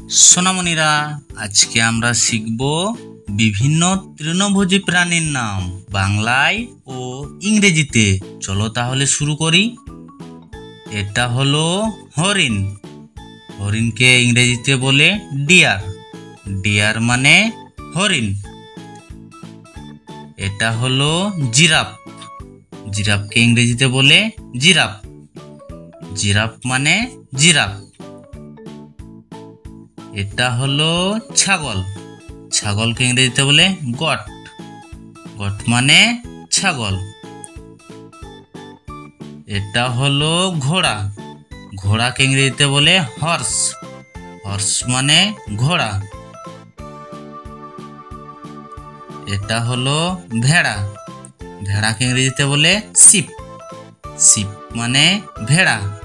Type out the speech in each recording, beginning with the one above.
সোনামণিরা, আজকে আমরা শিখব বিভিন্ন তৃণভোজী প্রাণীর নাম বাংলায় ও ইংরেজিতে। চলো তাহলে শুরু করি। এটা হলো হরিণ। হরিণকে ইংরেজিতে বলে ডিয়ার। ডিয়ার মানে হরিণ। এটা হলো জিরাফ। জিরাফকে ইংরেজিতে বলে জিরাফ। জিরাফ মানে জিরাফ। এটা হলো ছাগল। ছাগলকে ইংরেজিতে বলে গট। গট মানে ছাগল। এটা হলো ঘোড়া। ঘোড়াকে ইংরেজিতে বলে হর্স। হর্স মানে ঘোড়া। এটা হলো ভেড়া। ভেড়াকে ইংরেজিতে বলে শিপ। শিপ মানে ভেড়া।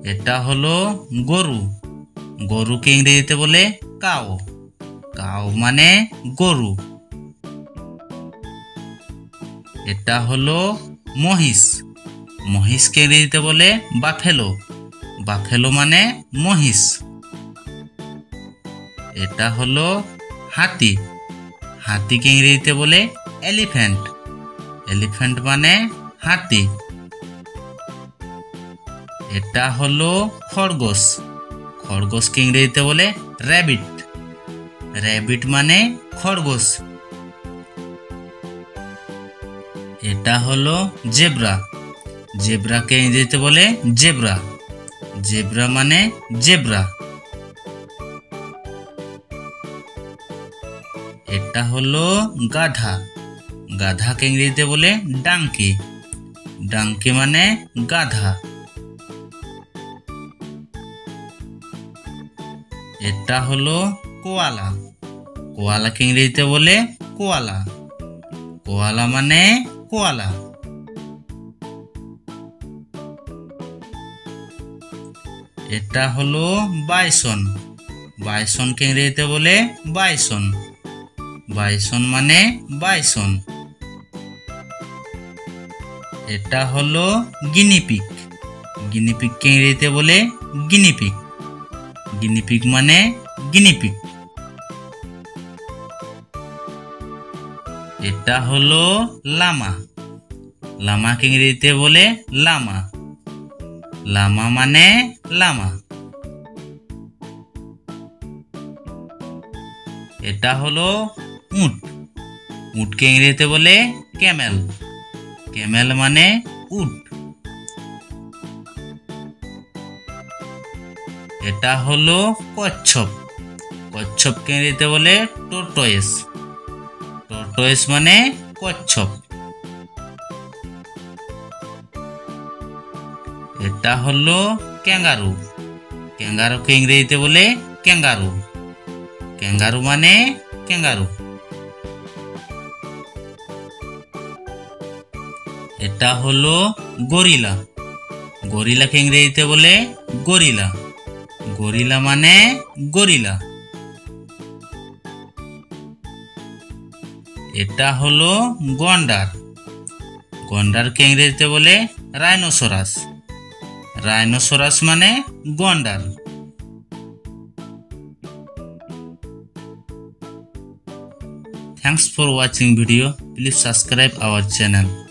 এটা হলো গরু। গরুকে ইংরেজিতে বলে কাউ। কাউ মানে গরু। এটা হলো মহিষ। মহিষকে ইংরেজিতে বলে বাফেলো। বাফেলো মানে মহিষ। এটা হলো হাতি। হাতিকে ইংরেজিতে বলে এলিফ্যান্ট। এলিফ্যান্ট মানে হাতি। এটা হলো খরগোশ। খরগোশকে ইংরেজিতে বলে র্যাবিট। র্যাবিট মানে খরগোশ। এটা হলো জেব্রা। জেব্রাকে ইংরেজিতে বলে জেব্রা। জেব্রা মানে জেব্রা। এটা হলো গাধা। গাধাকে ইংরেজিতে বলে ডাঙ্কি। ডাঙ্কি মানে গাধা। এটা হলো কোয়ালা। কোয়ালাকে ইংরেজিতে বলে কোয়ালা। কোয়ালা মানে কোয়ালা। এটা হলো বাইসন। বাইসনকে ইংরেজিতে বলে বাইসন। বাইসন মানে বাইসন। এটা হলো গিনিপিগ। গিনিপিগকে ইংরেজিতে বলে গিনিপিগ। গিনিপিগ মানে গিনিপিগ। এটা হলো লামা। লামাকে ইংরেজিতে বলে লামা। লামা মানে লামা। এটা হলো উট। উটকে ইংরেজিতে বলে ক্যামেল। ক্যামেল মানে উট। এটা হলো কচ্ছপ। কচ্ছপকে ইংরেজিতে বলে টর্টয়েস। টর্টয়েস মানে কচ্ছপ। এটা হলো ক্যাঙ্গারু। ক্যাঙ্গারুকে ইংরেজিতে বলে ক্যাঙ্গারু। ক্যাঙ্গারু মানে ক্যাঙ্গারু। এটা হলো গরিলা। গরিলাকে ইংরেজিতে বলে গরিলা। গরিলা মানে গরিলা। এটা হলো গন্ডার। গন্ডারকে ইংরেজিতে বলে রাইনোসরাস। রাইনোসরাস মানে গন্ডার। Thanks for watching video. Please subscribe our channel.